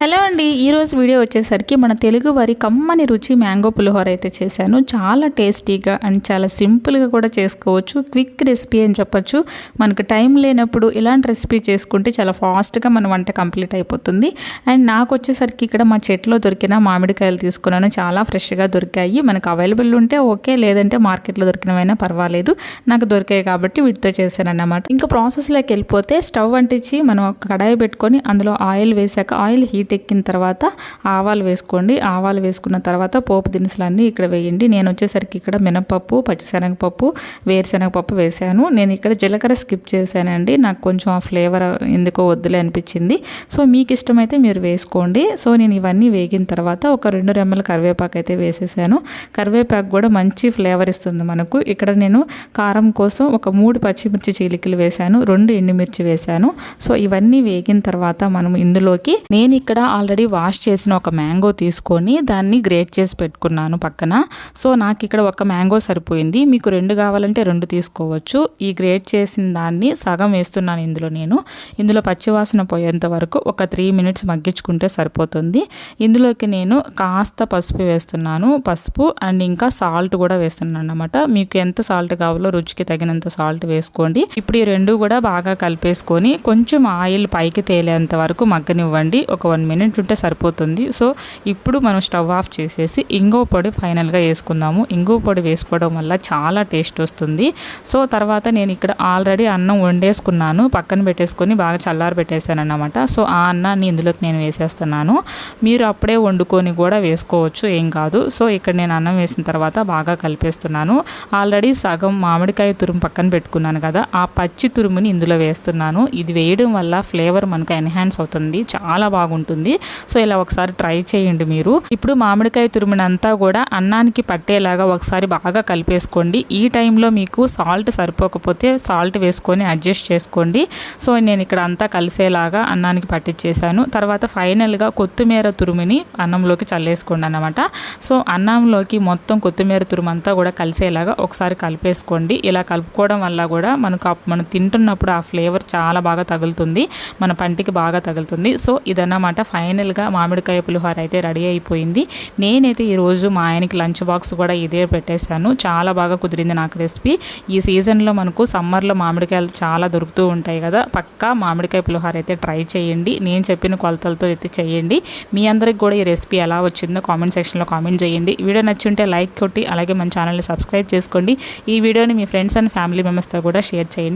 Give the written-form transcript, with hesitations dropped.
Hello అండి, ఈరోజు video వచ్చేసరికి మన తెలుగు వారి కమ్మని రుచి మ్యాంగో పులిహోర అయితే చేశాను. చాలా టేస్టీగా అండ్ చాలా సింపుల్గా కూడా చేసుకోవచ్చు. క్విక్ రెసిపీ అని చెప్పొచ్చు. మనకు టైం లేనప్పుడు ఇలాంటి రెసిపీ చేసుకుంటే చాలా ఫాస్ట్గా మన వంట కంప్లీట్ అయిపోతుంది. అండ్ నాకు వచ్చేసరికి ఇక్కడ మా చెట్లో దొరికిన మామిడికాయలు తీసుకున్నాను. చాలా ఫ్రెష్గా దొరికాయి. మనకు అవైలబుల్ ఉంటే ఓకే, లేదంటే మార్కెట్లో దొరికినవైనా పర్వాలేదు. నాకు దొరికాయి కాబట్టి వీటితో చేశాను అన్నమాట. ఇంకా ప్రాసెస్లోకి వెళ్ళిపోతే స్టవ్ అంటించి మనం ఒక కడాయి పెట్టుకొని అందులో ఆయిల్ వేసాక ఆయిల్ హీట్ ఎక్కిన తర్వాత ఆవాలు వేసుకోండి. ఆవాలు వేసుకున్న తర్వాత పోపు దినుసులన్నీ ఇక్కడ వేయండి. నేను వచ్చేసరికి ఇక్కడ మినపప్పు, పచ్చిశనగపప్పు, వేరుశనగపప్పు వేసాను. నేను ఇక్కడ జీలకర్ర స్కిప్ చేశానండి. నాకు కొంచెం ఆ ఫ్లేవర్ ఎందుకో వద్దులే అనిపించింది. సో మీకు ఇష్టమైతే మీరు వేసుకోండి. సో నేను ఇవన్నీ వేగిన తర్వాత ఒక 2 రెమ్మల కరివేపాకు అయితే వేసేసాను. కరివేపాకు కూడా మంచి ఫ్లేవర్ ఇస్తుంది మనకు. ఇక్కడ నేను కారం కోసం ఒక 3 పచ్చిమిర్చి చీలికలు వేసాను, 2 ఎండుమిర్చి వేసాను. సో ఇవన్నీ వేగిన తర్వాత మనం ఇందులోకి నేను ఇక్కడ ఆల్రెడీ వాష్ చేసిన ఒక మ్యాంగో తీసుకొని దాన్ని గ్రేట్ చేసి పెట్టుకున్నాను పక్కన. సో నాకు ఇక్కడ ఒక మ్యాంగో సరిపోయింది. మీకు 2 కావాలంటే 2 తీసుకోవచ్చు. ఈ గ్రేట్ చేసిన దాన్ని సగం వేస్తున్నాను ఇందులో పచ్చివాసన పోయేంత వరకు ఒక 3 మినిట్స్ మగ్గించుకుంటే సరిపోతుంది. ఇందులోకి నేను కాస్త పసుపు వేస్తున్నాను. పసుపు అండ్ ఇంకా సాల్ట్ కూడా వేస్తున్నాను అన్నమాట. మీకు ఎంత సాల్ట్ కావాలో రుచికి తగినంత సాల్ట్ వేసుకోండి. ఇప్పుడు ఈ 2 కూడా బాగా కలిపేసుకొని కొంచెం ఆయిల్ పైకి తేలేంత వరకు మగ్గనివ్వండి. ఒక 1 మినిట్ ఉంటే సరిపోతుంది. సో ఇప్పుడు మనం స్టవ్ ఆఫ్ చేసేసి ఇంగువ పొడి ఫైనల్గా వేసుకుందాము. ఇంగువ పొడి వేసుకోవడం వల్ల చాలా టేస్ట్ వస్తుంది. సో తర్వాత నేను ఇక్కడ ఆల్రెడీ అన్నం వండేసుకున్నాను, పక్కన పెట్టేసుకొని బాగా చల్లారి పెట్టేశాను అన్నమాట. సో ఆ అన్నాన్ని ఇందులోకి నేను వేసేస్తున్నాను. మీరు అప్పుడే వండుకొని కూడా వేసుకోవచ్చు, ఏం కాదు. సో ఇక్కడ నేను అన్నం వేసిన తర్వాత బాగా కలిపేస్తున్నాను. ఆల్రెడీ సగం మామిడికాయ తురుము పక్కన పెట్టుకున్నాను కదా, ఆ పచ్చి తురుముని ఇందులో వేస్తున్నాను. ఇది వేయడం వల్ల ఫ్లేవర్ మనకు ఎన్హాన్స్ అవుతుంది, చాలా బాగుంటుంది. సో ఇలా ఒకసారి ట్రై చేయండి మీరు. ఇప్పుడు మామిడికాయ తురుమునంతా కూడా అన్నానికి పట్టేలాగా ఒకసారి బాగా కలిపేసుకోండి. ఈ టైంలో మీకు సాల్ట్ సరిపోకపోతే సాల్ట్ వేసుకొని అడ్జస్ట్ చేసుకోండి. సో నేను ఇక్కడ అంతా కలిసేలాగా అన్నానికి పట్టించేసాను. తర్వాత ఫైనల్గా కొత్తిమీర తురుముని అన్నంలోకి చల్లేసుకోండి అన్నమాట. సో అన్నంలోకి మొత్తం కొత్తిమీర తురుము అంతా కూడా కలిసేలాగా ఒకసారి కలిపేసుకోండి. ఇలా కలుపుకోవడం వల్ల కూడా మనం తింటున్నప్పుడు ఆ ఫ్లేవర్ చాలా బాగా తగులుతుంది, మన పంటికి బాగా తగులుతుంది. సో ఇదన్నమాట ఫైనల్గా మామిడికాయ పులిహోర అయితే రెడీ అయిపోయింది. నేనైతే ఈరోజు మా ఆయనకి లంచ్ బాక్స్ కూడా ఇదే పెట్టేశాను. చాలా బాగా కుదిరింది నాకు రెసిపీ. ఈ సీజన్లో మనకు సమ్మర్లో మామిడికాయలు చాలా దొరుకుతూ ఉంటాయి కదా, పక్కా మామిడికాయ పులిహోర అయితే ట్రై చేయండి. నేను చెప్పిన కొలతలతో అయితే చేయండి. మీ అందరికి కూడా ఈ రెసిపీ ఎలా వచ్చిందో కామెంట్ సెక్షన్లో కామెంట్ చేయండి. వీడియో నచ్చుంటే లైక్ కొట్టి అలాగే మన ఛానల్ని సబ్స్క్రైబ్ చేసుకోండి. ఈ వీడియోని మీ ఫ్రెండ్స్ అండ్ ఫ్యామిలీ మెంబర్స్తో కూడా షేర్ చేయండి.